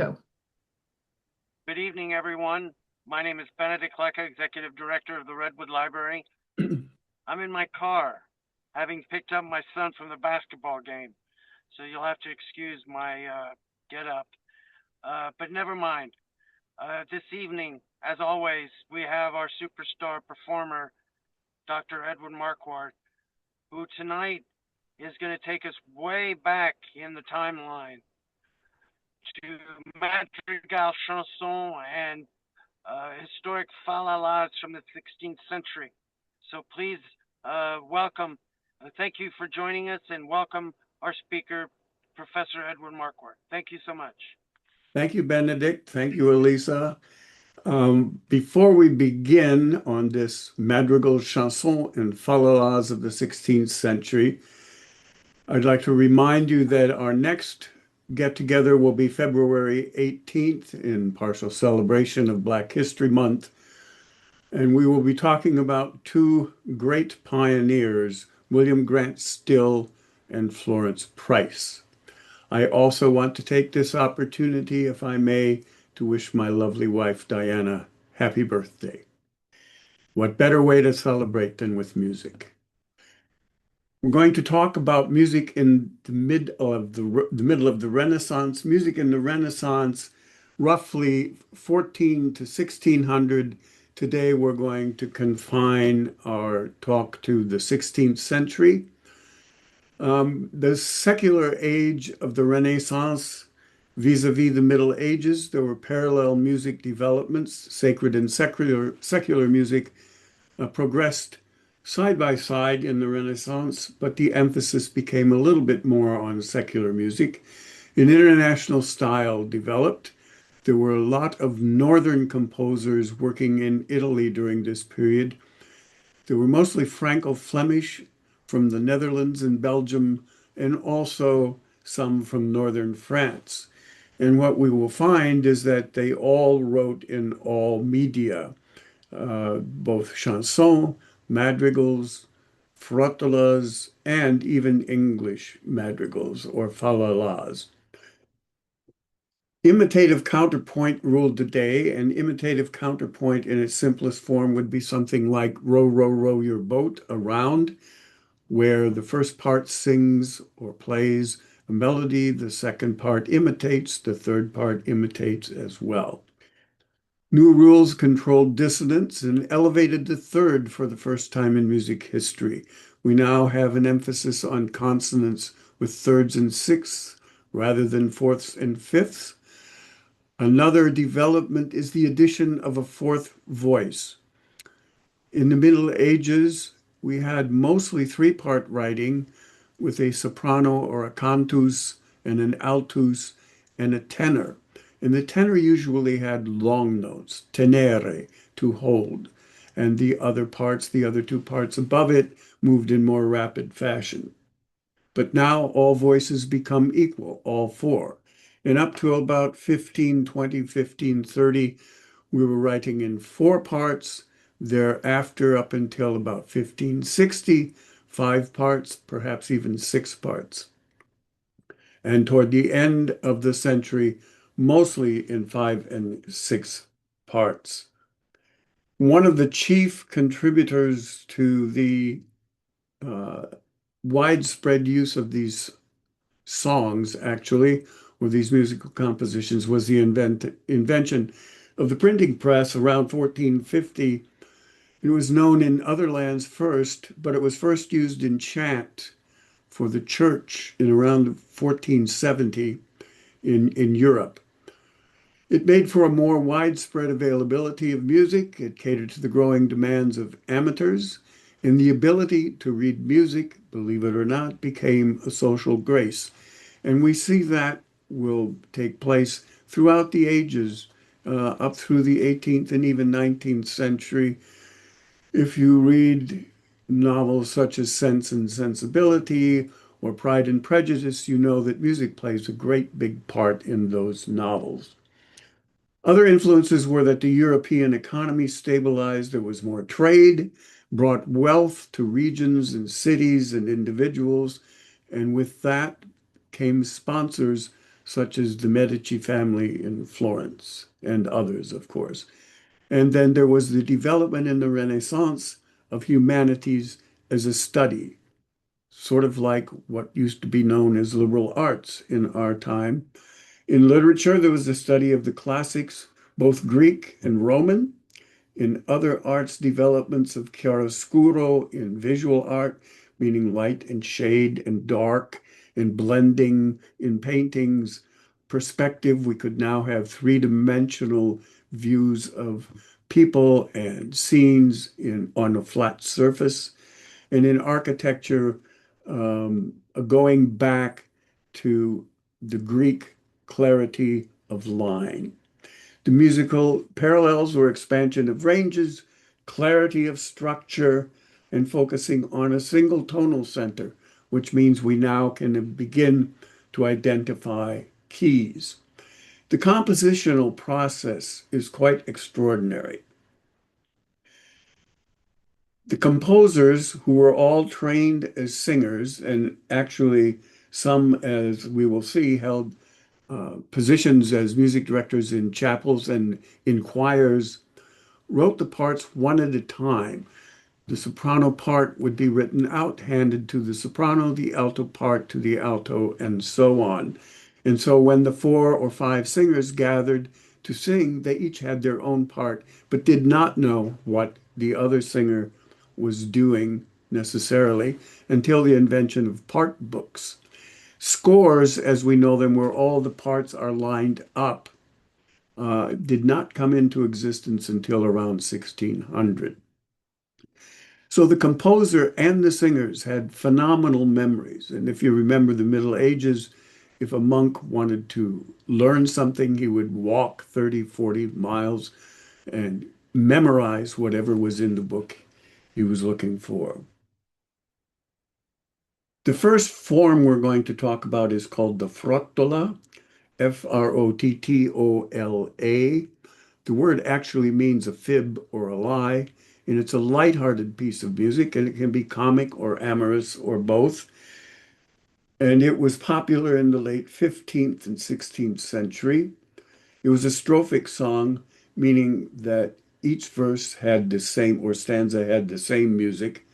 Go. Good evening, everyone. My name is Benedict Lecca, Executive Director of the Redwood Library. I'm in my car, having picked up my son from the basketball game, so you'll have to excuse my get up. But never mind. This evening, as always, we have our superstar performer, Dr. Edward Markward, who tonight is going to take us way back in the timeline to Madrigals, Chansons, and historic falalas from the 16th century. So please welcome, thank you for joining us, and welcome our speaker, Professor Edward Markward. Thank you so much. Thank you, Benedict. Thank you, Elisa. Before we begin on this Madrigals, Chansons, and falalas of the 16th century, I'd like to remind you that our next get-together will be February 18th in partial celebration of Black History Month. And we will be talking about two great pioneers, William Grant Still and Florence Price. I also want to take this opportunity, if I may, to wish my lovely wife, Diana, happy birthday. What better way to celebrate than with music? We're going to talk about music in the middle of the Renaissance. Music in the Renaissance, roughly 14 to 1600. Today, we're going to confine our talk to the 16th century. The secular age of the Renaissance, vis-a-vis the Middle Ages, there were parallel music developments. Sacred and secular music progressed side by side in the Renaissance, but the emphasis became a little bit more on secular music. An international style developed. There were a lot of northern composers working in Italy during this period. They were mostly Franco-Flemish from the Netherlands and Belgium, and also some from northern France. And what we will find is that they all wrote in all media, both chansons, madrigals, frottalas, and even English madrigals or falalas. Imitative counterpoint ruled the day, and imitative counterpoint in its simplest form would be something like row, row, row your boat around, where the first part sings or plays a melody, the second part imitates, the third part imitates as well. New rules controlled dissonance and elevated the third for the first time in music history. We now have an emphasis on consonants with thirds and sixths rather than fourths and fifths. Another development is the addition of a fourth voice. In the Middle Ages, we had mostly three-part writing with a soprano or a cantus and an altus and a tenor. And the tenor usually had long notes, tenere, to hold. And the other two parts above it, moved in more rapid fashion. But now all voices become equal, all four. And up to about 1520, 1530, we were writing in four parts. Thereafter, up until about 1560, five parts, perhaps even six parts. And toward the end of the century, mostly in five and six parts. One of the chief contributors to the widespread use of these songs, actually, or these musical compositions, was the invention of the printing press around 1450. It was known in other lands first, but it was first used in chant for the church in around 1470 in Europe. It made for a more widespread availability of music. It catered to the growing demands of amateurs, and the ability to read music, believe it or not, became a social grace. And we see that will take place throughout the ages, up through the 18th and even 19th century. If you read novels such as Sense and Sensibility or Pride and Prejudice, you know that music plays a great big part in those novels. Other influences were that the European economy stabilized, there was more trade, brought wealth to regions and cities and individuals, and with that came sponsors such as the Medici family in Florence and others, of course. And then there was the development in the Renaissance of humanities as a study, sort of like what used to be known as liberal arts in our time. In literature, there was the study of the classics, both Greek and Roman. In other arts, developments of chiaroscuro in visual art, meaning light and shade and dark, and blending in paintings. Perspective, we could now have three-dimensional views of people and scenes on a flat surface. And in architecture, going back to the Greek clarity of line. The musical parallels were expansion of ranges, clarity of structure, and focusing on a single tonal center, which means we now can begin to identify keys. The compositional process is quite extraordinary. The composers, who were all trained as singers, and actually some, as we will see, held positions as music directors in chapels and in choirs, wrote the parts one at a time. The soprano part would be written out, handed to the soprano, the alto part to the alto, and so on. And so when the 4 or 5 singers gathered to sing, they each had their own part, but did not know what the other singer was doing necessarily until the invention of part books. Scores, as we know them, where all the parts are lined up, did not come into existence until around 1600. So the composer and the singers had phenomenal memories. And if you remember the Middle Ages, if a monk wanted to learn something, he would walk 30, 40 miles and memorize whatever was in the book he was looking for. The first form we're going to talk about is called the frottola, Frottola. The word actually means a fib or a lie, and it's a lighthearted piece of music, and it can be comic or amorous or both. And it was popular in the late 15th and 16th century. It was a strophic song, meaning that each verse had the same, or stanza had the same music,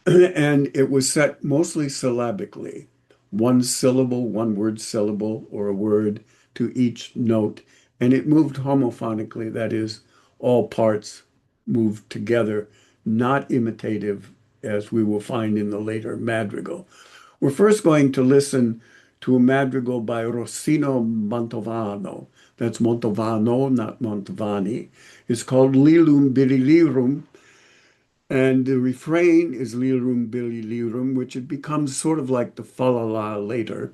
and it was set mostly syllabically, one syllable, one word syllable, or a word to each note, and it moved homophonically, that is, all parts moved together, not imitative, as we will find in the later madrigal. We're first going to listen to a madrigal by Rossino Mantovano. That's Mantovano, not Mantovani. It's called Lilum Birilirum, and the refrain is Lirum Billy Lirum, which it becomes sort of like the fa-la-la later.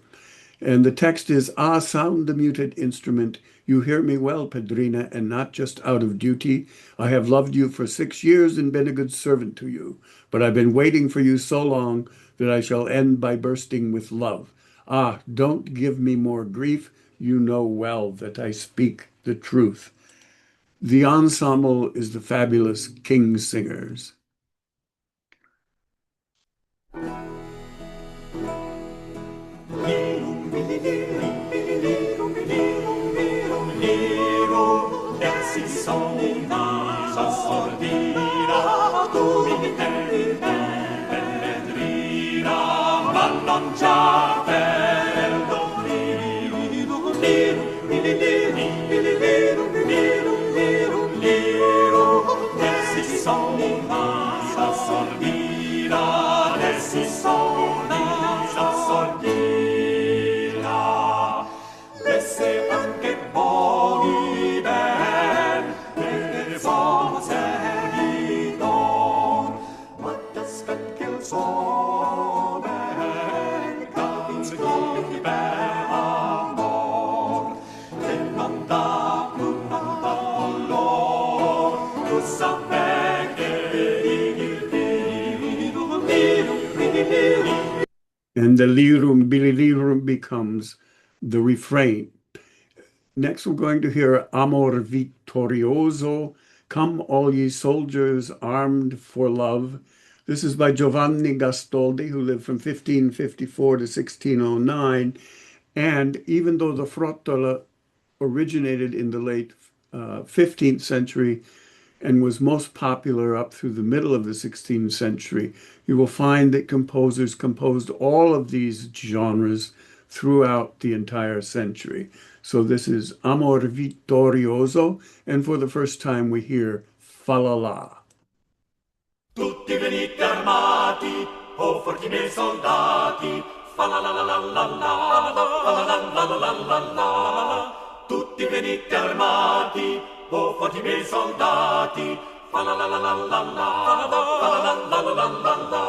And the text is, ah, sound the muted instrument. You hear me well, Pedrina, and not just out of duty. I have loved you for 6 years and been a good servant to you. But I've been waiting for you so long that I shall end by bursting with love. Ah, don't give me more grief. You know well that I speak the truth. The ensemble is the fabulous King Singers. And the lirum bililirum becomes the refrain. Next, we're going to hear Amor Vittorioso, Come All Ye Soldiers Armed for Love. This is by Giovanni Gastoldi, who lived from 1554 to 1609. And even though the frottola originated in the late 15th century and was most popular up through the middle of the 16th century, you will find that composers composed all of these genres throughout the entire century. So this is Amor Vittorioso, and for the first time we hear Fa la la. Tutti venite armati, oh forti miei soldati, fa la la la la la la, fa la la la la la la la. Tutti venite armati, oh forti miei soldati, fa la la la la la la, fa la la la la la la.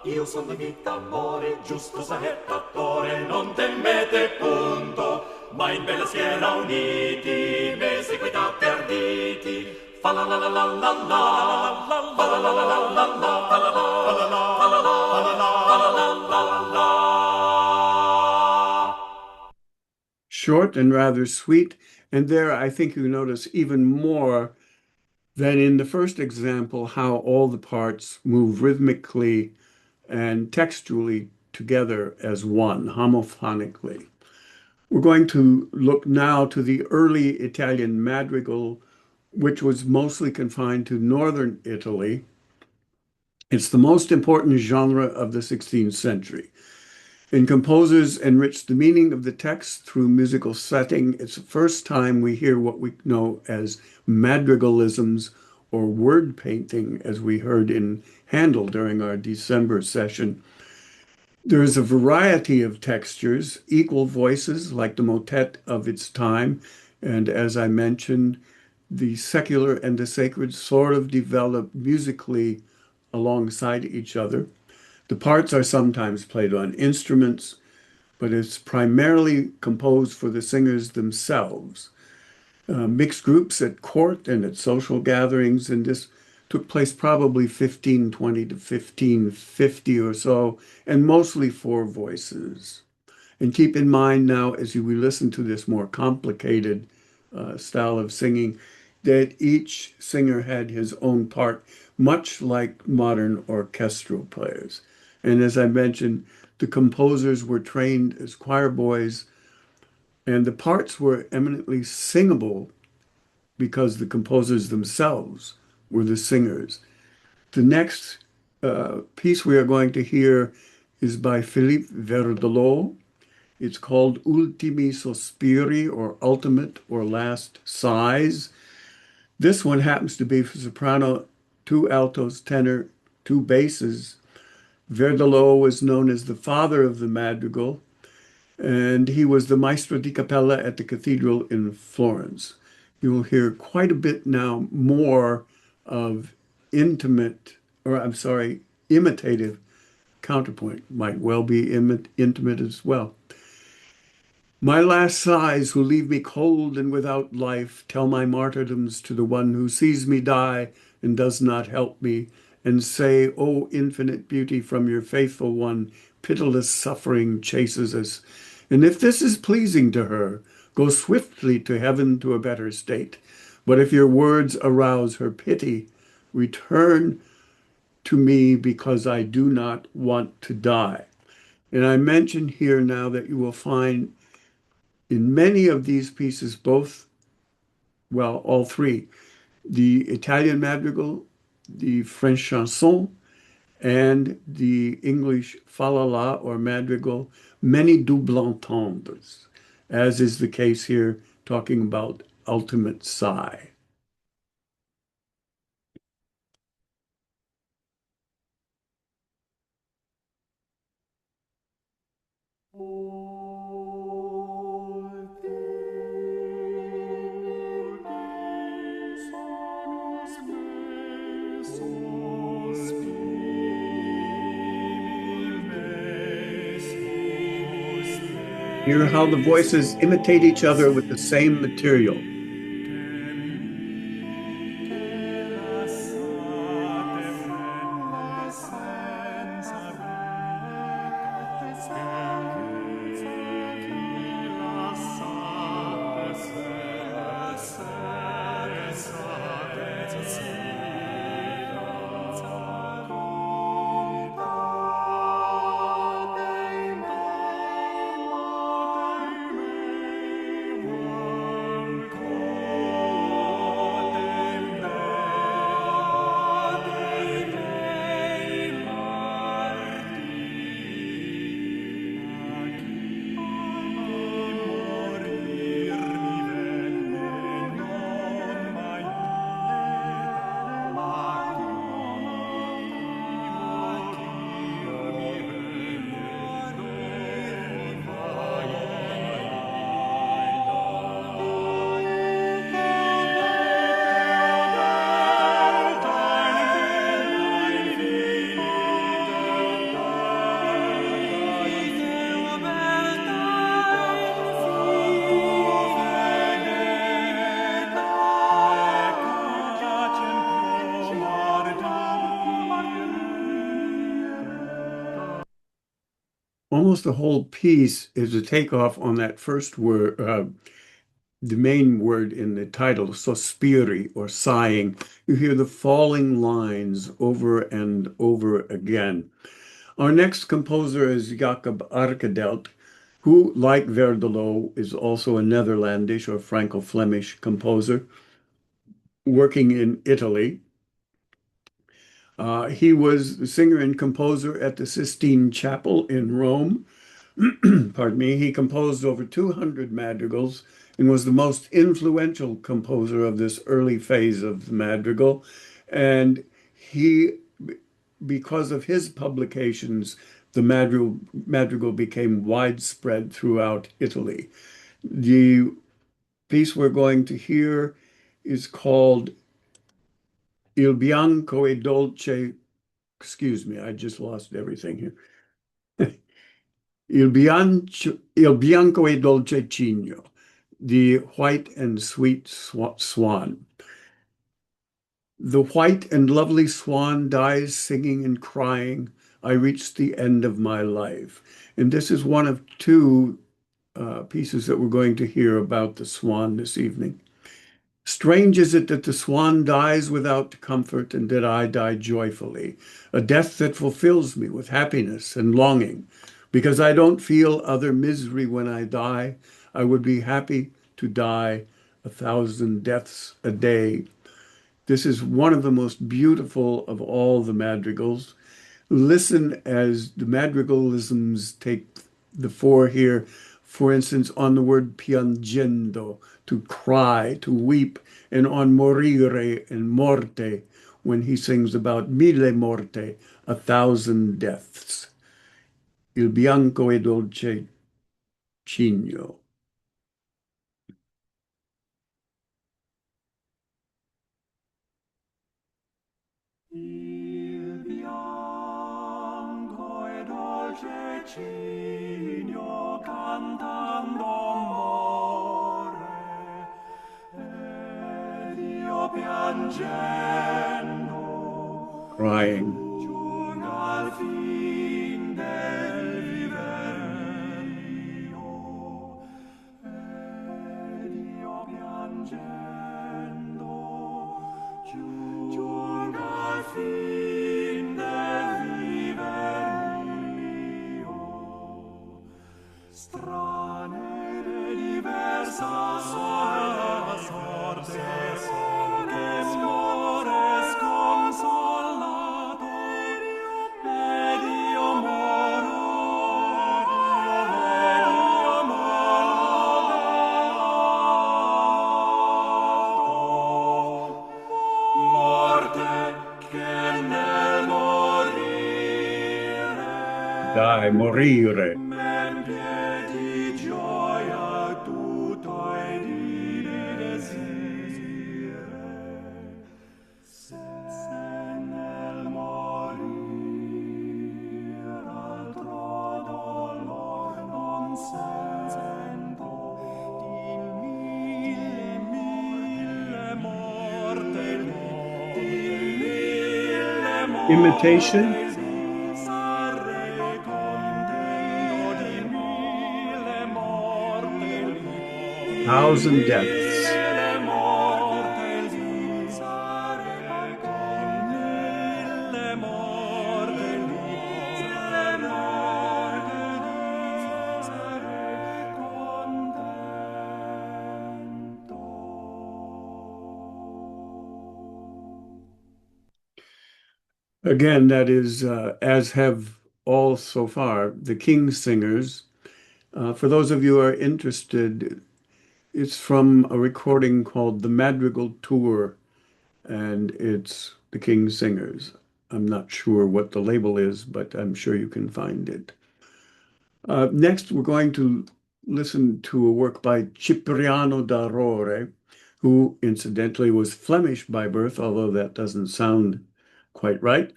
Io son di vita amore, giusto saettatore, non temete punto, ma in bella schiera uniti, me seguitate arditi. Fa la la la la la la, fa la la la la la la, fa la la la la la la. Short and rather sweet, and there I think you notice even more than in the first example how all the parts move rhythmically and textually together as one, homophonically. We're going to look now to the early Italian madrigal, which was mostly confined to northern Italy. It's the most important genre of the 16th century. And composers enriched the meaning of the text through musical setting. It's the first time we hear what we know as madrigalisms or word painting, as we heard in Handel during our December session. There is a variety of textures, equal voices like the motet of its time. And as I mentioned, the secular and the sacred sort of develop musically alongside each other. The parts are sometimes played on instruments, but it's primarily composed for the singers themselves. Mixed groups at court and at social gatherings, and this took place probably 1520 to 1550 or so, and mostly for voices. And keep in mind now, as we listen to this more complicated style of singing, that each singer had his own part, much like modern orchestral players. And as I mentioned, the composers were trained as choir boys, and the parts were eminently singable because the composers themselves were the singers. The next piece we are going to hear is by Philippe Verdelot. It's called Ultimi Sospiri, or Ultimate or Last Sighs. This one happens to be for soprano, two altos, tenor, two basses. Verdelot was known as the father of the madrigal, and he was the maestro di cappella at the cathedral in Florence. You will hear quite a bit now more of imitative counterpoint, might well be intimate as well. My last sighs who leave me cold and without life tell my martyrdoms to the one who sees me die and does not help me, and say, O infinite beauty, from your faithful one, pitiless suffering chases us. And if this is pleasing to her, go swiftly to heaven to a better state. But if your words arouse her pity, return to me because I do not want to die. And I mention here now that you will find in many of these pieces, all three, the Italian madrigal, the French chanson, and the English fa la la or madrigal, many double entendres, as is the case here, talking about ultimate sigh. Hear how the voices imitate each other with the same material. almost the whole piece is a takeoff on that first word, the main word in the title, sospiri, or sighing. You hear the falling lines over and over again. Our next composer is Jacob Arkedelt, who, like Verdelot, is also a Netherlandish or Franco-Flemish composer working in Italy. He was the singer and composer at the Sistine Chapel in Rome. Pardon me. He composed over 200 madrigals and was the most influential composer of this early phase of the madrigal. And he, because of his publications, the madrigal became widespread throughout Italy. The piece we're going to hear is called Il Bianco e Dolce. Excuse me, I just lost everything here. Il Bianco e Dolce Cigno, the white and sweet swan. The white and lovely swan dies singing and crying. I reached the end of my life. And this is one of two pieces that we're going to hear about the swan this evening. Strange is it that the swan dies without comfort and that I die joyfully, a death that fulfills me with happiness and longing. Because I don't feel other misery when I die, I would be happy to die 1,000 deaths a day. This is one of the most beautiful of all the madrigals. Listen as the madrigalisms take the fore here. For instance, on the word piangendo, to cry, to weep, and on morire and morte, when he sings about mille morte, 1,000 deaths. Il bianco e dolce cigno. Il bianco e dolce cigno cantando muore, ed io piangendo Crying. giungo al fin del viver mio, ed io piangendo giungo al fin del viver mio. Strane e diversa sorte, che muore sconsolato, ed io moro, morte che nel morire Die, morire. m'empie di gioia tutto e di desire. Se nel morire altro dolor non sento, di mille morte, di mille morte Imitation? sarei contento, di mille morte, 1,000 deaths. mille morte sarei con mille morte sarei contento. Again, that is, as have all so far, the King's Singers. For those of you who are interested, it's from a recording called The Madrigal Tour, and it's the King's Singers. I'm not sure what the label is, but I'm sure you can find it. Next, we're going to listen to a work by Cipriano d'Arore, who incidentally was Flemish by birth, although that doesn't sound quite right.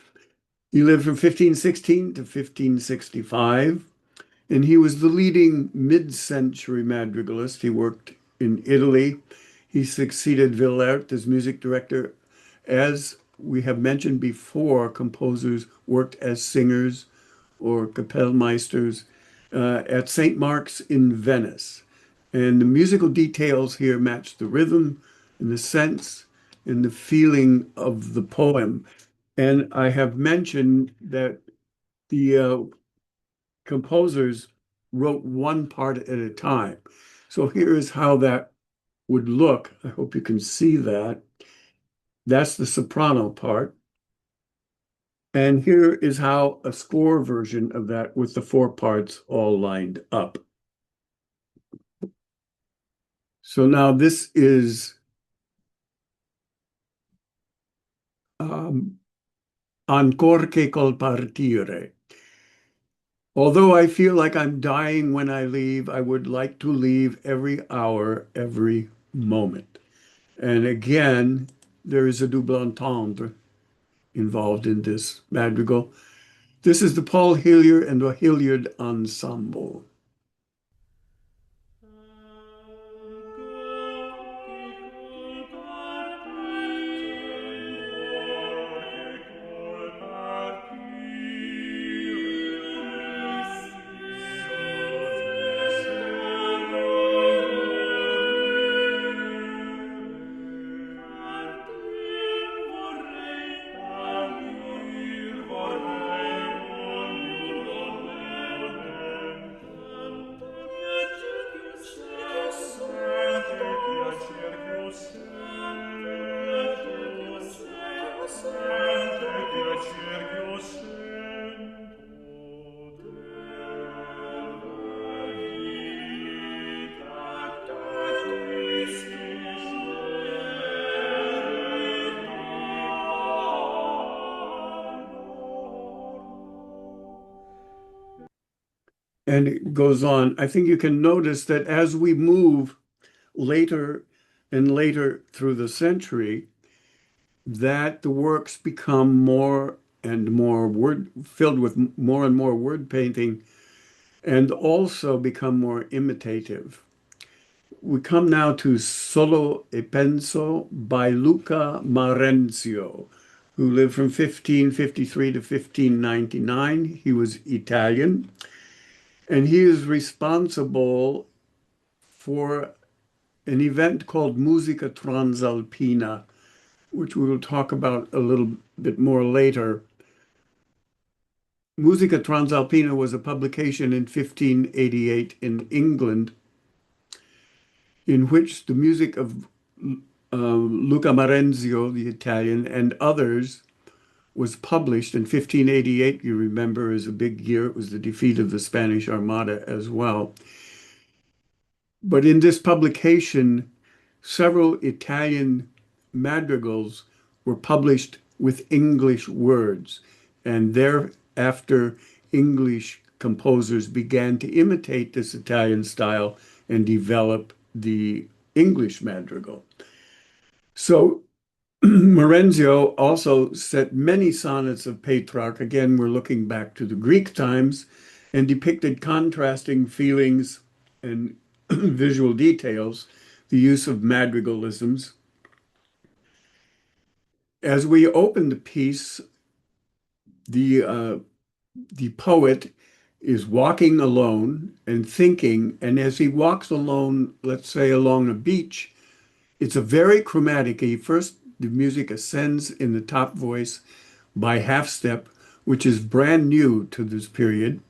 He lived from 1516 to 1565, and he was the leading mid-century madrigalist. He worked in Italy. He succeeded Villert as music director. As we have mentioned before, composers worked as singers or Kapellmeisters. at St. Mark's in Venice. And the musical details here match the rhythm and the sense and the feeling of the poem. And I have mentioned that the composers wrote one part at a time. So here is how that would look. I hope you can see that. That's the soprano part. And here is how a score version of that with the four parts all lined up. So now this is Ancor che col partire. Although I feel like I'm dying when I leave, I would like to leave every hour, every moment. And again, there is a double entendre involved in this madrigal. This is the Paul Hilliard and the Hilliard Ensemble. And it goes on. I think you can notice that as we move later and later through the century, that the works become more and more word filled with more and more word painting and also become more imitative. We come now to Solo e Penso by Luca Marenzio, who lived from 1553 to 1599. He was Italian, and he is responsible for an event called Musica Transalpina, which we will talk about a little bit more later. Musica Transalpina was a publication in 1588 in England in which the music of Luca Marenzio, the Italian, and others was published. In 1588, you remember, is a big year. It was the defeat of the Spanish Armada as well. But in this publication, several Italian madrigals were published with English words, and thereafter English composers began to imitate this Italian style and develop the English madrigal. So Marenzio also set many sonnets of Petrarch. Again, we're looking back to the Greek times, and depicted contrasting feelings and visual details, the use of madrigalisms. As we open the piece, the poet is walking alone and thinking, and as he walks alone, let's say along a beach, it's a very chromatic. First, the music ascends in the top voice by half step, which is brand new to this period,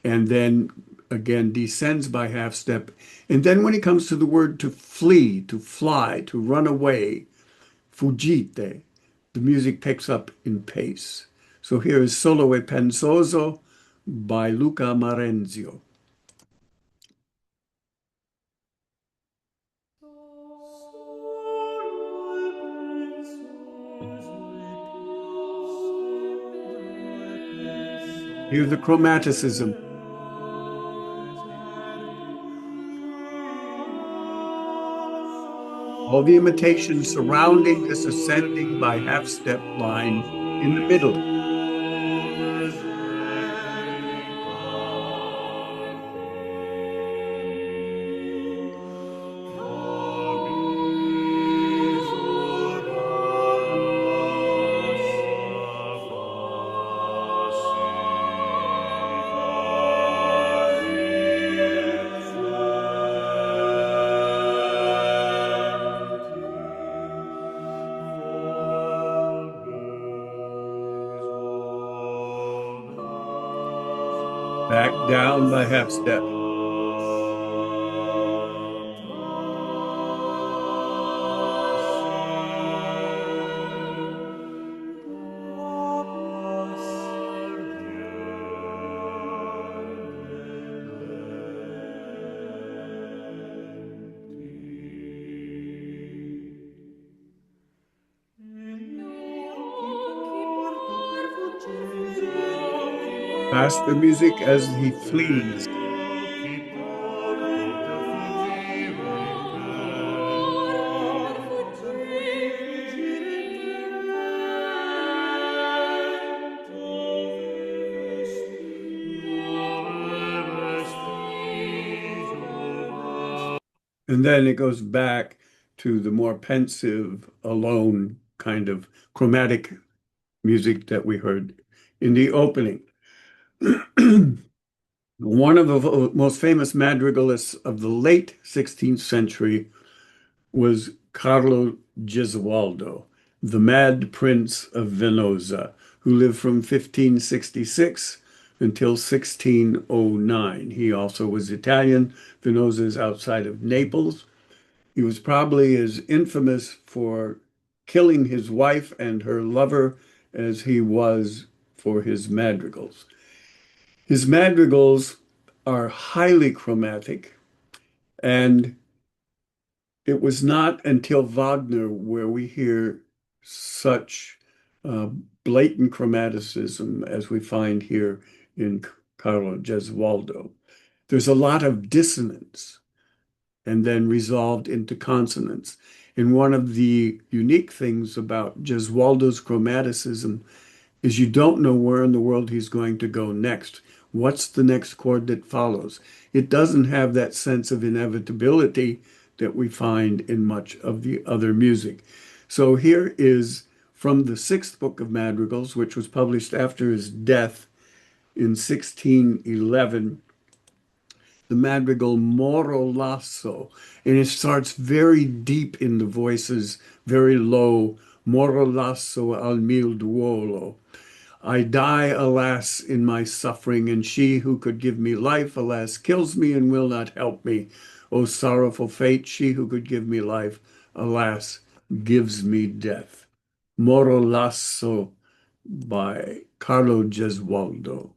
and then again descends by half step. And then when it comes to the word to flee, to fly, to run away, fuggite, the music picks up in pace. So here is Solo e Pensoso by Luca Marenzio. Here's the chromaticism. All the imitations surrounding this ascending by half step line in the middle. down by half step. Past the music as he flees. And then it goes back to the more pensive, alone kind of chromatic music that we heard in the opening. One of the most famous madrigalists of the late 16th century was Carlo Gesualdo, the Mad Prince of Venosa, who lived from 1566 until 1609. He also was Italian. Venosa is outside of Naples. He was probably as infamous for killing his wife and her lover as he was for his madrigals. His madrigals are highly chromatic, and it was not until Wagner where we hear such uh, blatant chromaticism as we find here in Carlo Gesualdo. There's a lot of dissonance and then resolved into consonance. And one of the unique things about Gesualdo's chromaticism is you don't know where in the world he's going to go next. What's the next chord that follows? It doesn't have that sense of inevitability that we find in much of the other music. So here is from the sixth book of Madrigals, which was published after his death in 1611, the madrigal Moro Lasso, and it starts very deep in the voices, very low. Moro lasso al mil duolo. I die, alas, in my suffering, and she who could give me life, alas, kills me and will not help me. O sorrowful fate, she who could give me life, alas, gives me death. Moro Lasso by Carlo Gesualdo.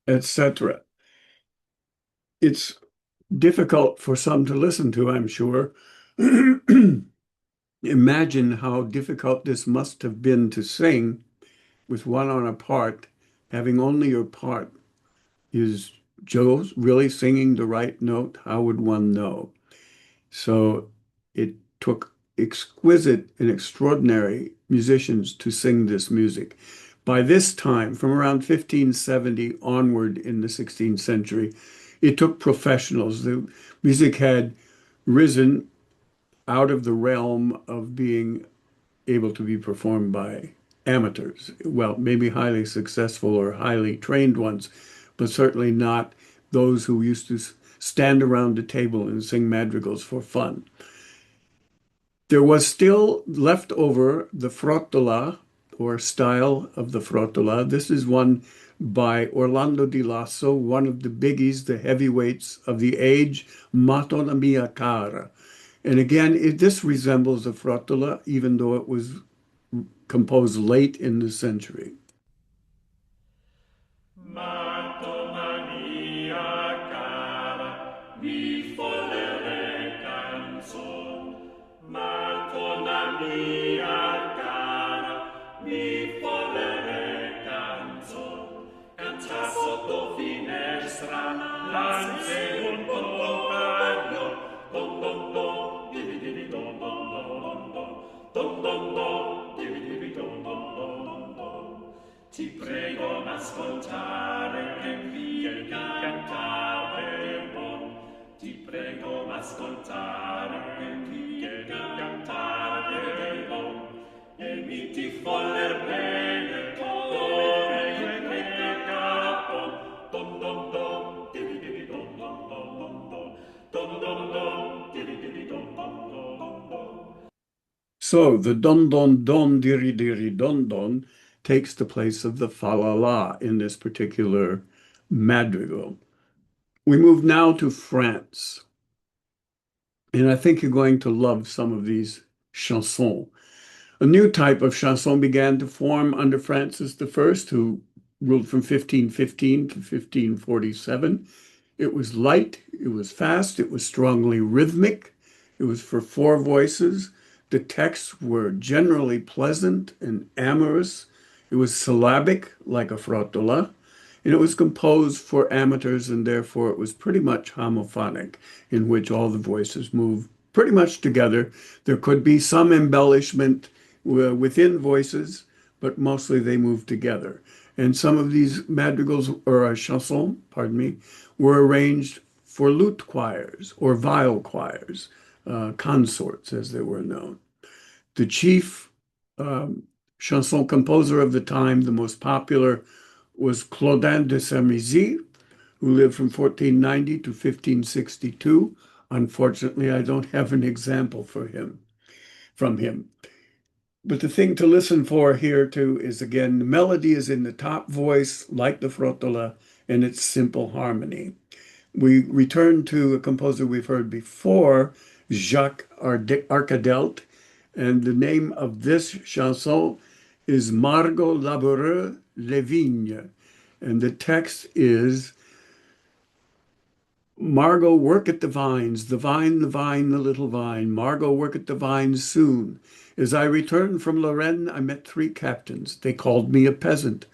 Etc. It's difficult for some to listen to, I'm sure. Imagine how difficult this must have been to sing with one on a part, having only your part. Is Joe really singing the right note? How would one know? So it took exquisite and extraordinary musicians to sing this music. By this time, from around 1570 onward in the 16th century, it took professionals. The music had risen out of the realm of being able to be performed by amateurs. Well, maybe highly successful or highly trained ones, but certainly not those who used to stand around a table and sing madrigals for fun. There was still left over the frottola, or style of the frotola. This is one by Orlando di Lasso, one of the biggies, the heavyweights of the age, Madonna mia cara. And again, this resembles a frotola, even though it was composed late in the century. Madonna mia cara, mi follere canzon. Madonna mia cara, mi follere canzon. Canta sotto finestra, lanze un compagno. Don don don, divi divi don don don don. Don don don, divi divi don don don don. Ti prego m'ascoltare che vi cantare buon. Ti prego m'ascoltare che vi cantare buon. E mi ti foller bene dove che capo. Don don don, divi divi don don don don don. Don don don, divi divi don don don don. So the don don don diri diri don don takes the place of the fa la la in this particular madrigal. We move now to France. And I think you're going to love some of these chansons. A new type of chanson began to form under Francis I, who ruled from 1515 to 1547. It was light, it was fast, it was strongly rhythmic, it was for four voices. The texts were generally pleasant and amorous. It was syllabic, like a frotola, and it was composed for amateurs, and therefore it was pretty much homophonic, in which all the voices move pretty much together. There could be some embellishment within voices, but mostly they move together. And some of these madrigals, or chansons, pardon me, were arranged for lute choirs or viol choirs, consorts as they were known. The chief chanson composer of the time, the most popular, was Claudin de Saint-Mézy, who lived from 1490 to 1562. Unfortunately, I don't have an example from him. But the thing to listen for here too is, again, the melody is in the top voice, like the frotola, and it's simple harmony. We return to a composer we've heard before, Jacques Arcadelt, and the name of this chanson is Margot laboureux les vignes. And the text is, Margot, work at the vines, the vine, the little vine. Margot, work at the vines soon. As I returned from Lorraine, I met three captains. They called me a peasant.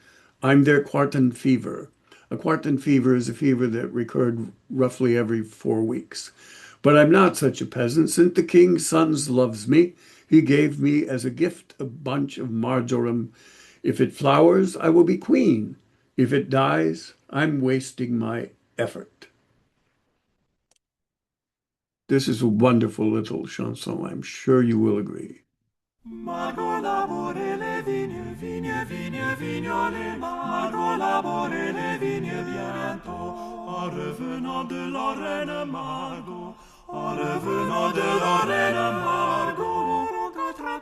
I'm their quartan fever. A quartan fever is a fever that recurred roughly every 4 weeks. But I'm not such a peasant. Since the king's son loves me, he gave me as a gift a bunch of marjoram. If it flowers, I will be queen. If it dies, I'm wasting my effort. This is a wonderful little chanson. I'm sure you will agree. Margot labore les vignes, vignes, vignes, vignoles. Margot labore les vignes bientôt. En revenant de Lorraine, Margot. En revenant de Lorraine, Margot.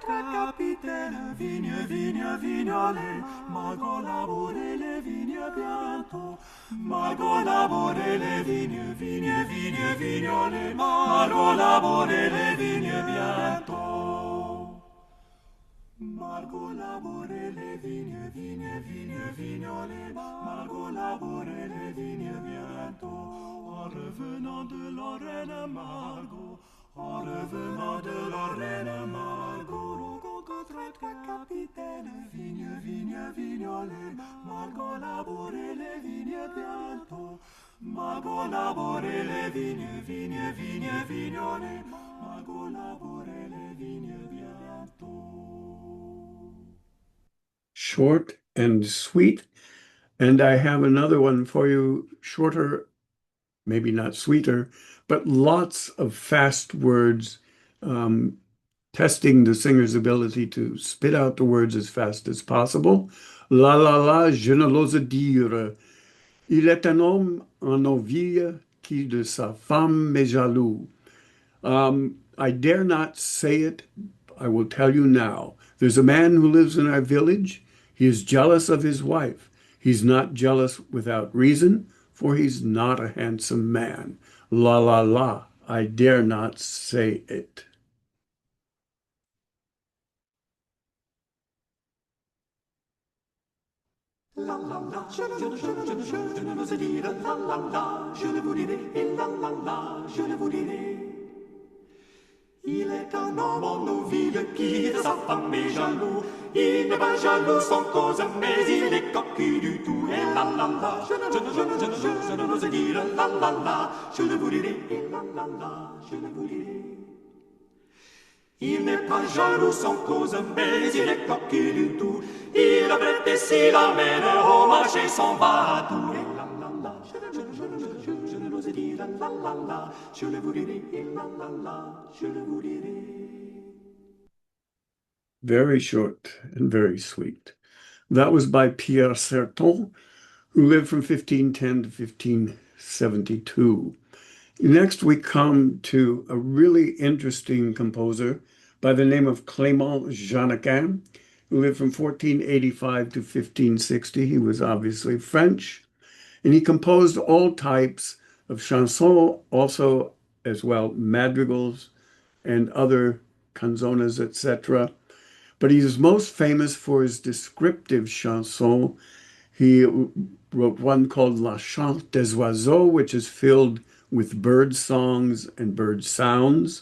Capitaine, vignes, vignes, vignoles. Margot labore les vignes bientôt. Margot labore les vignes, vignes, vignes, vignoles. Margot labore les vignes bientôt. Margot labore les vignes, vignes, vignes, vignoles. Margot labore les vignes bientôt. En revenant de Lorraine, Margot. En revenant de Lorraine, Margot. Capitaine, vignes, vignes, vignoles. Margot labore les vignes bientôt. Margot labore les vignes, vignes, vignes, vignoles. Margot labore les vignes bientôt. Short and sweet. And I have another one for you, shorter, maybe not sweeter, but lots of fast words, testing the singer's ability to spit out the words as fast as possible. La la la, je ne l'ose dire. Il est un homme en envie qui de sa femme est jaloux. I dare not say it. I will tell you now. There's a man who lives in our village. He is jealous of his wife. He's not jealous without reason, for he's not a handsome man. La la la, I dare not say it. La la la, je ne vous dire la la la, je ne vous dirai, et la la la, je ne vous dirai. Il est un homme en nos villes qui de sa femme est jaloux. Il n'est pas jaloux sans cause, mais il est cocu du tout. Et la la la, je ne vous dire la la la, je ne vous dirai, et la la la, je ne vous dirai. Il n'est pas jaloux sans cause, mais il est cocu du tout. Il a prêté s'il amène au marché son bateau. Et la la la, je ne vous dire la la la, je ne vous dirai, et la la la, je ne vous dirai. Very short and very sweet. That was by Pierre Certon, who lived from 1510 to 1572. Next, we come to a really interesting composer by the name of Clément Janiquin, who lived from 1485 to 1560. He was obviously French, and he composed all types of chansons, also as well madrigals and other canzonas, etc. But he is most famous for his descriptive chanson. He wrote one called La Chante des Oiseaux, which is filled with bird songs and bird sounds.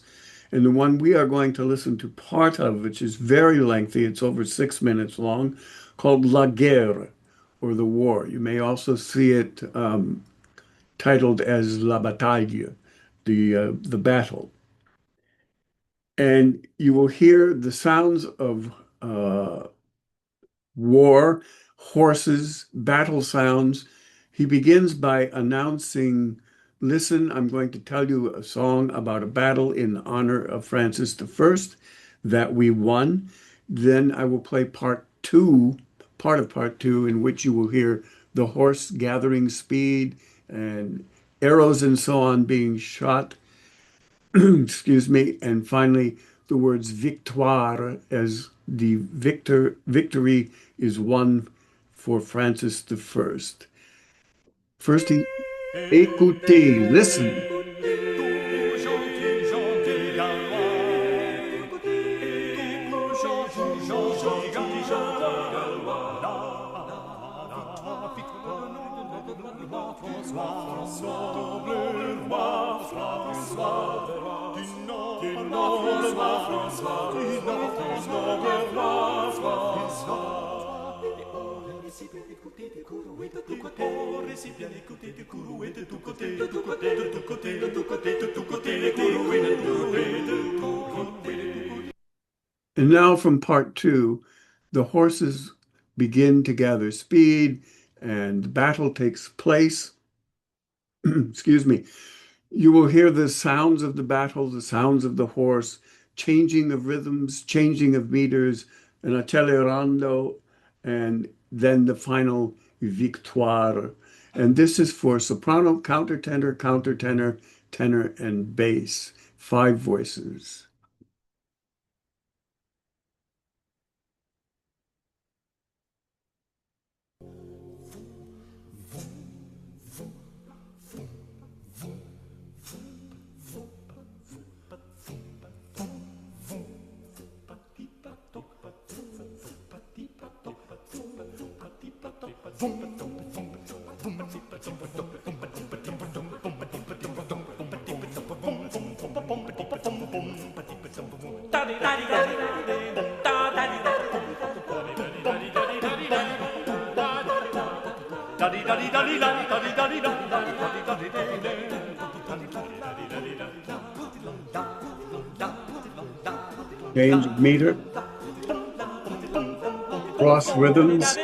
And the one we are going to listen to part of, which is very lengthy, it's over 6 minutes long, called La Guerre, or The War. You may also see it titled as La Bataille, the battle. And you will hear the sounds of war, horses, battle sounds. He begins by announcing, listen, I'm going to tell you a song about a battle in honor of Francis I that we won. Then I will play part of part two, in which you will hear the horse gathering speed and arrows and so on being shot. Excuse me. And finally, the words victoire, as the victory is won for Francis I. First, écoutez, listen. And now from part two, the horses begin to gather speed and the battle takes place. Excuse me. You will hear the sounds of the battle, the sounds of the horse, changing of rhythms, changing of meters, an accelerando, and then the final victoire. And this is for soprano, countertenor, tenor, and bass. 5 voices. Change of meter, cross rhythms.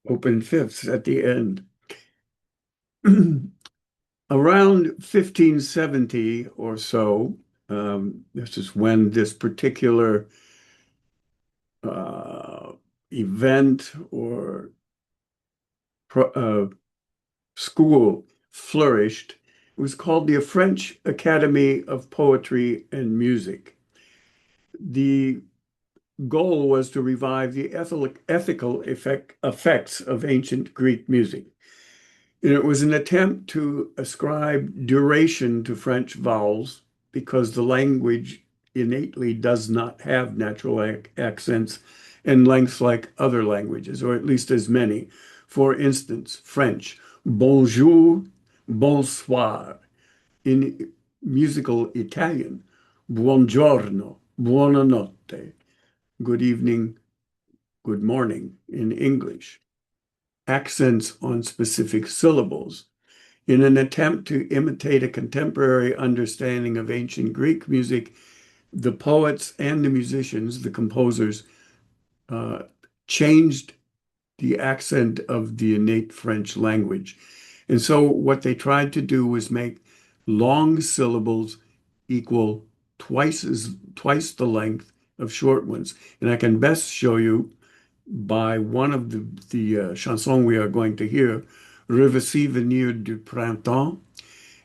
Open fifths at the end. Around 1570 or so, this is when this particular event or school flourished. It was called the French Academy of Poetry and Music. The goal was to revive the ethical effects of ancient Greek music. And it was an attempt to ascribe duration to French vowels because the language innately does not have natural accents and lengths like other languages, or at least as many. For instance, French, bonjour, bonsoir. In musical Italian, buongiorno, buonanotte. Good evening, good morning in English. Accents on specific syllables. In an attempt to imitate a contemporary understanding of ancient Greek music, the poets and the musicians, the composers, changed the accent of the innate French language. And so what they tried to do was make long syllables equal twice the length of short ones. And I can best show you by one of the chansons we are going to hear, Revoici venir du printemps.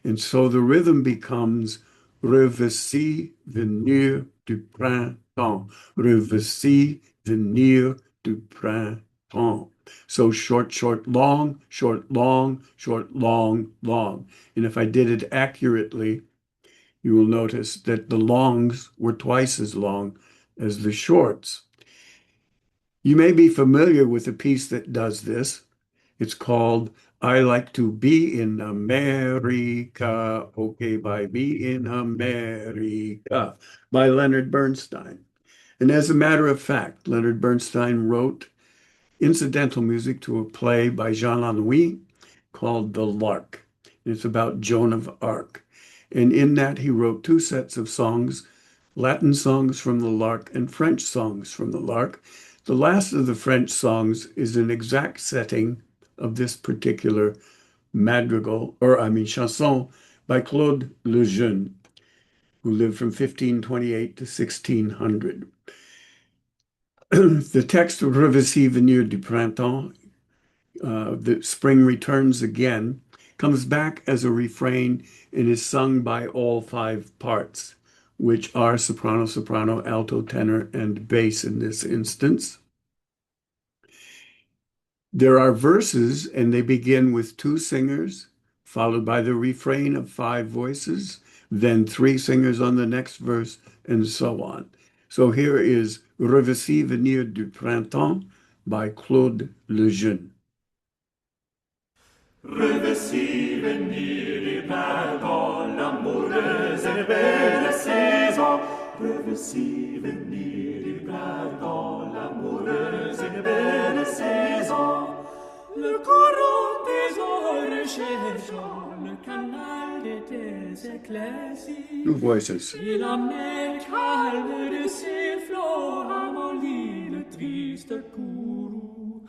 And so the rhythm becomes Revoici venir du printemps. Revoici venir du printemps. So short, short, long, short, long, short, long, long. And if I did it accurately, you will notice that the longs were twice as long as the shorts. You may be familiar with a piece that does this. It's called I Like to Be in America, okay, by Be in America, by Leonard Bernstein. And as a matter of fact, Leonard Bernstein wrote incidental music to a play by Jean Anouilh called The Lark. It's about Joan of Arc. And in that, he wrote two sets of songs, Latin songs from the Lark and French songs from the Lark. The last of the French songs is an exact setting of this particular chanson by Claude Lejeune, who lived from 1528 to 1600. The text of Revoici venir du printemps, the spring returns again, comes back as a refrain and is sung by all five parts, which are soprano, soprano, alto, tenor, and bass in this instance. There are verses, and they begin with two singers, followed by the refrain of five voices, then three singers on the next verse, and so on. So here is Revoici venir du printemps by Claude Lejeune. Revoici venir du printemps, l'amoureuse et belle saison. Revoici venir du printemps, l'amoureuse et belle saison. Le courant des eaux recherchant le canal d'été Two voices. Et la mer calme de ses flots ramollit le triste courroux.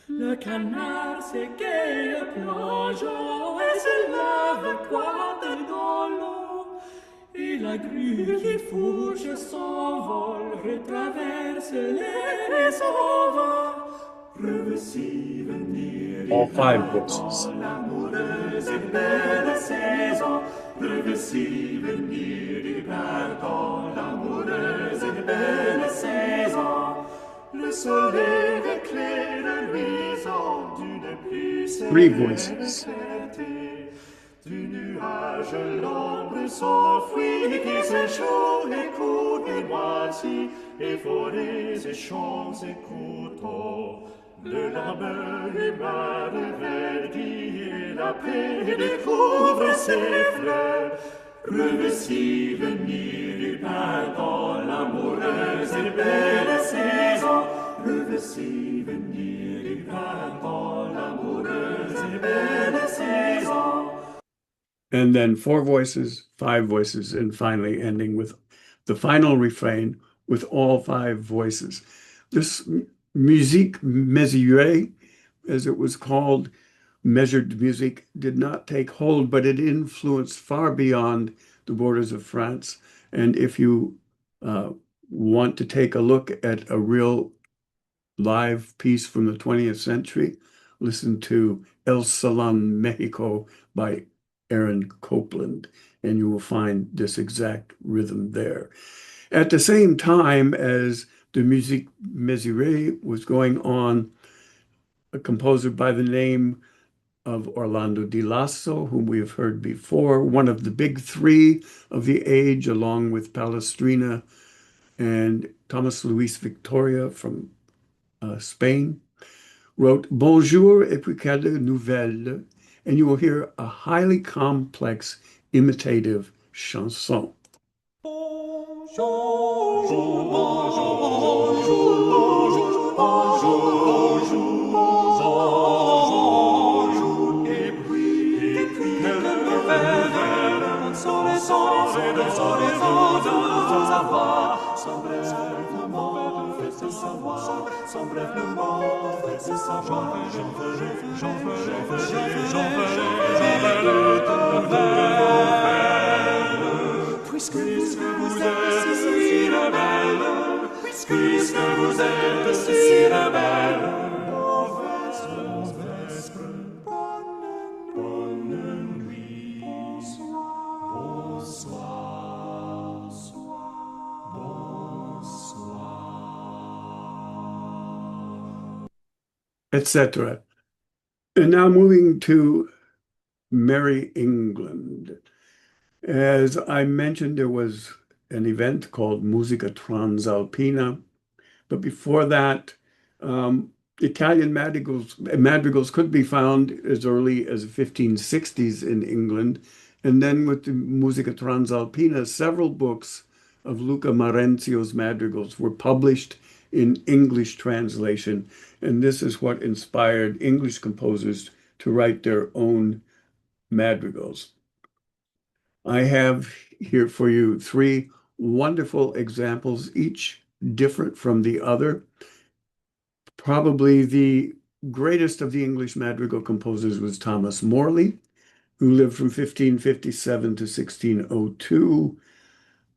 Le canard s'égaye plongeant et se lève pointe dans l'eau. Et la grue qui fourche son vol retraverse l'air et s'en va. Revoici venir All five voices. l'amoureuse et belle saison. Revoici venir du printemps, l'amoureuse et belle saison. Le soleil éclaire luisant d'une plus Three voices. clarté. Du nuage l'ombre s'enfuit qui s'échauffe et court et moisit, et forêts et champs et coteaux. De l'arbeur humain verdit et la paix découvre ses fleurs. Revoici venir du printemps, l'amoureuse et belle saison. Revoici venir du printemps, l'amoureuse et belle saison. And then four voices, five voices, and finally ending with the final refrain with all five voices. This musique mesurée, as it was called, measured music, did not take hold, but it influenced far beyond the borders of France. And if you want to take a look at a real live piece from the 20th century, listen to El Salon Mexico by Aaron Copland, and you will find this exact rhythm there. At the same time as the musique mesurée was going on, a composer by the name of Orlando di Lasso, whom we have heard before, one of the big three of the age, along with Palestrina and Thomas Luis Victoria from Spain, wrote Bonjour et puis quelle nouvelle, and you will hear a highly complex imitative chanson. Puisque vous êtes si rebelle, puisque vous êtes si rebelle, bonne nuit, bonsoir, etc. And now moving to Merry England. As I mentioned, there was an event called Musica Transalpina, but before that, Italian madrigals could be found as early as the 1560s in England. And then with the Musica Transalpina, several books of Luca Marenzio's madrigals were published in English translation. And this is what inspired English composers to write their own madrigals. I have here for you three wonderful examples, each different from the other. Probably the greatest of the English madrigal composers was Thomas Morley, who lived from 1557 to 1602.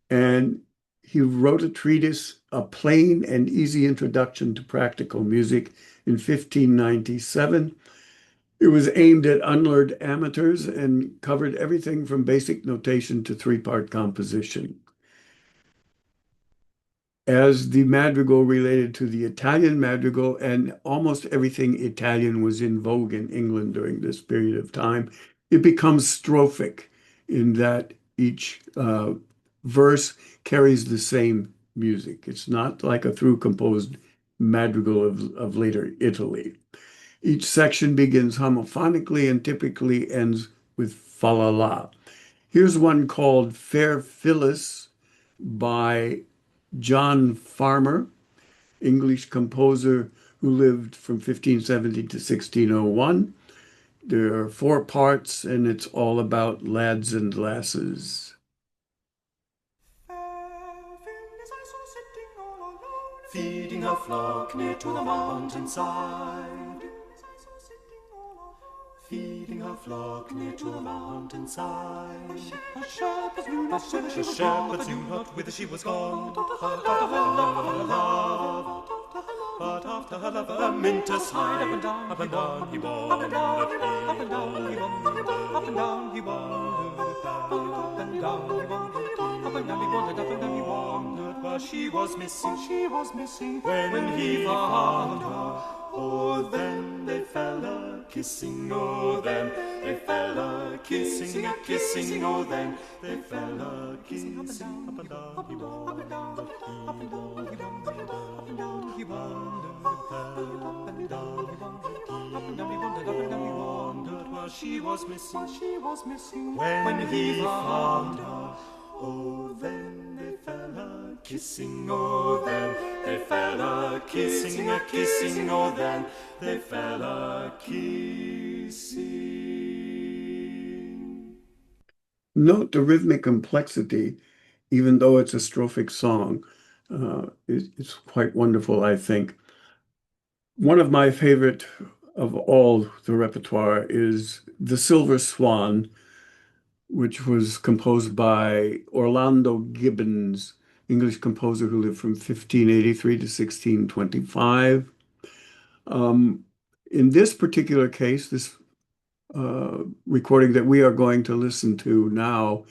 And he wrote a treatise, A Plain and Easy Introduction to Practical Music, in 1597. It was aimed at unlearned amateurs and covered everything from basic notation to three-part composition. As the madrigal related to the Italian madrigal, and almost everything Italian was in vogue in England during this period of time, it becomes strophic in that each verse carries the same music. It's not like a through-composed madrigal of later Italy. Each section begins homophonically and typically ends with fa la la. Here's one called Fair Phyllis by John Farmer, English composer who lived from 1570 to 1601. There are four parts, and it's all about lads and lasses. Feeding her flock near to the mountainside. Feeding her flock near to the mountainside. The shepherds knew not whither she was gone. But after her lover Mintus high, up and down he wandered, up and down he wandered, up and down he wandered, up and down he wandered, up and down he wandered, up and down he wandered. But she was missing, when he found her. Oh, then they fell a-kissing, oh, then they fell a-kissing, oh, then they fell a-kissing. Up and down he wandered, up and down he wandered, up and down he wandered, up and down he wandered, up and down he wandered, up and down he wandered. Well, she was missing, when he found her. Oh, then they fell a-kissing, oh, then they fell a-kissing, oh, then they fell a-kissing. Note the rhythmic complexity, even though it's a strophic song. It's quite wonderful, I think. One of my favorite of all the repertoire is The Silver Swan, which was composed by Orlando Gibbons, English composer who lived from 1583 to 1625. In this particular case, this recording that we are going to listen to now,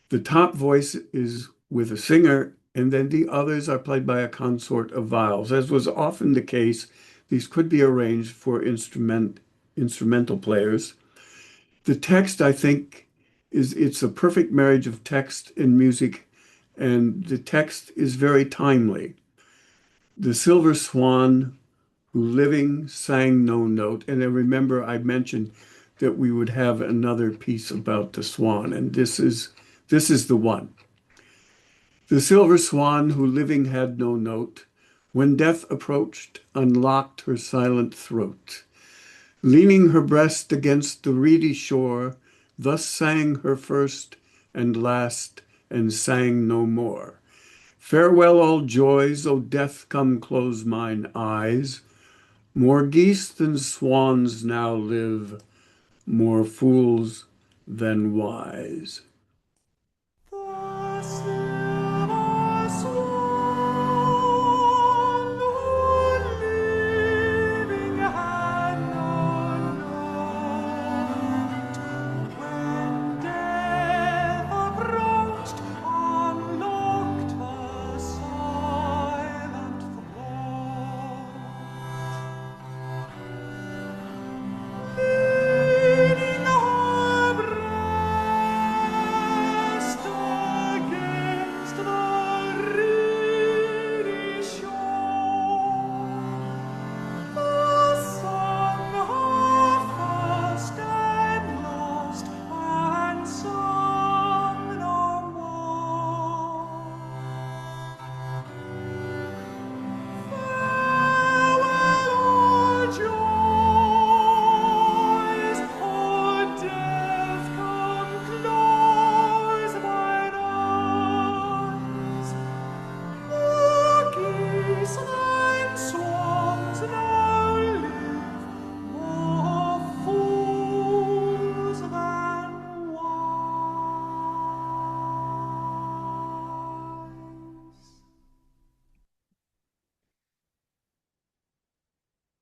the top voice is with a singer, and then the others are played by a consort of viols. As was often the case, these could be arranged for instrumental players. The text, I think, it's a perfect marriage of text and music, and the text is very timely. The silver swan who living sang no note. And then remember, I mentioned that we would have another piece about the swan, and this is the one. The silver swan who living had no note, when death approached, unlocked her silent throat. Leaning her breast against the reedy shore, thus sang her first and last, and sang no more. Farewell all joys, O death, come close mine eyes. More geese than swans now live, more fools than wise.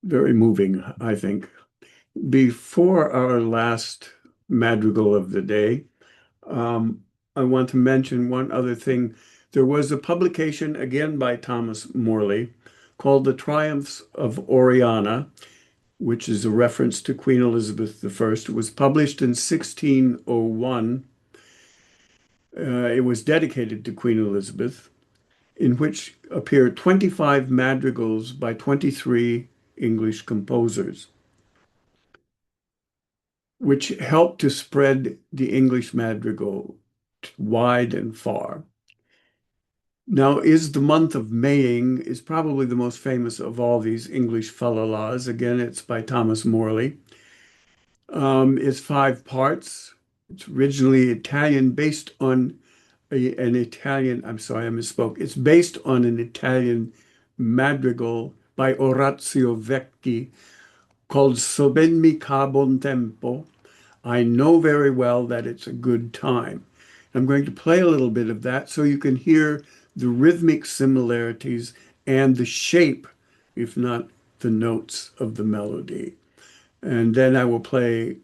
Very moving, I think. Before our last madrigal of the day, I want to mention one other thing. There was a publication, again by Thomas Morley, called The Triumphs of Oriana, which is a reference to Queen Elizabeth I. It was published in 1601. It was dedicated to Queen Elizabeth, in which appear 25 madrigals by 23 English composers, which helped to spread the English madrigal wide and far. Now, is the month of Maying is probably the most famous of all these English falalas. Again, it's by Thomas Morley. It's 5 parts. It's originally Italian, based on an Italian, I'm sorry, I misspoke. It's based on an Italian madrigal by Orazio Vecchi called Sobenmi ca bon tempo. I know very well that it's a good time. I'm going to play a little bit of that so you can hear the rhythmic similarities and the shape, if not the notes of the melody. And then I will play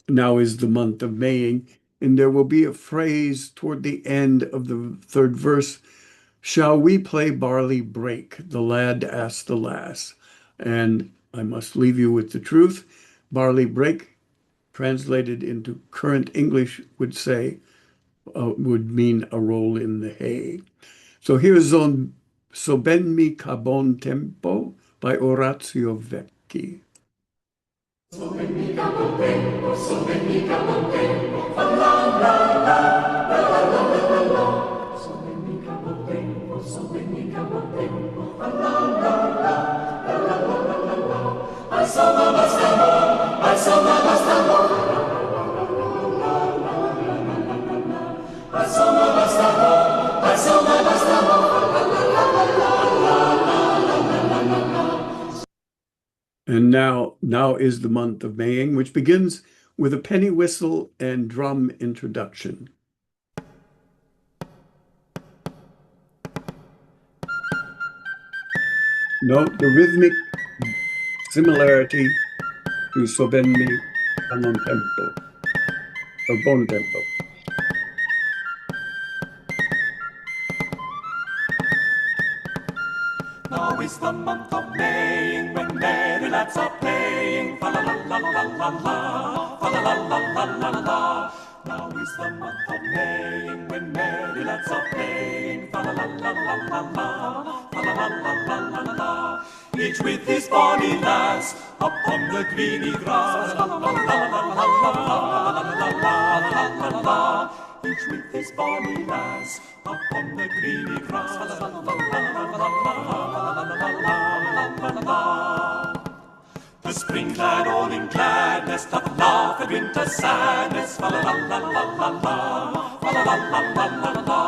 Now is the Month of Maying, and there will be a phrase toward the end of the third verse. Shall we play barley break? The lad asked the lass. And I must leave you with the truth. Barley break, translated into current English, would mean a roll in the hay. So here's on Sobenmi ca bon tempo by Orazio Vecchi. And now is the month of Maying, which begins with a penny whistle and drum introduction. Note the rhythmic similarity to Sobenmi a non tempo, or bon tempo. Now is the month of Maying, when merry lads are playing. Fa la la la la la la, fa la la la la la la. Now is the month of Maying, when merry lads are playing. Fa la la la la la la, fa la la la la la la. Each with his bonny lass upon the greeny grass. La la la la la la la la la la la. Each with his bonny lass upon the greeny grass. La la la la la la la. The spring-clad all in gladness doth laugh at winter's sadness. Fa la la la la la la, fa la la la la la la.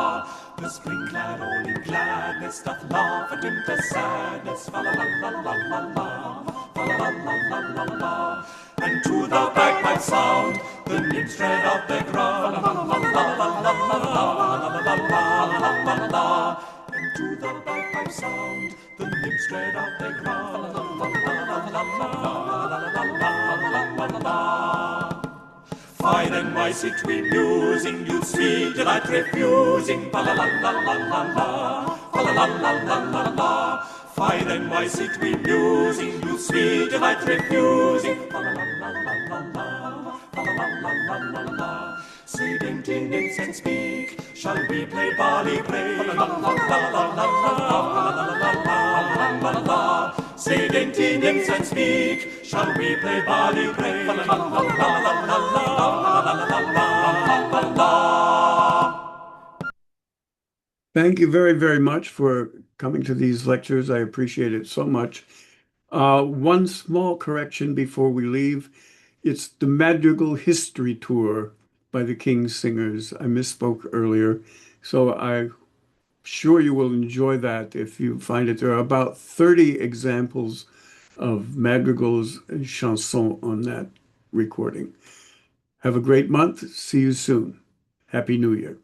The spring-clad all in gladness doth laugh at winter's sadness. Fa la la la la la la, fa la la la la la la. And to the bagpipe sound, the nymphs tread out their ground. La la la la la la la la la la la la. And to the bagpipe sound, the nymphs tread out their ground. La la la la la la la la. Fine and wise sit we musing, youth sweet delight refusing. Fa la la la la la la, fa la la la la la la. Fine and wise sit we musing, youth sweet delight refusing. Fa la la la la la la, fa la la la la la la. Say dainty nymphs and speak, shall we play barley break? Fa la la la la la la la la la la. Say dainty nymphs and speak, shall we play barley break? Fa la la la la la la la la. Thank you very, very much for coming to these lectures. I appreciate it so much. One small correction before we leave. It's the Madrigal History Tour by the King's Singers. I misspoke earlier, so I'm sure you will enjoy that if you find it. There are about 30 examples of madrigals and chansons on that recording. Have a great month. See you soon. Happy New Year.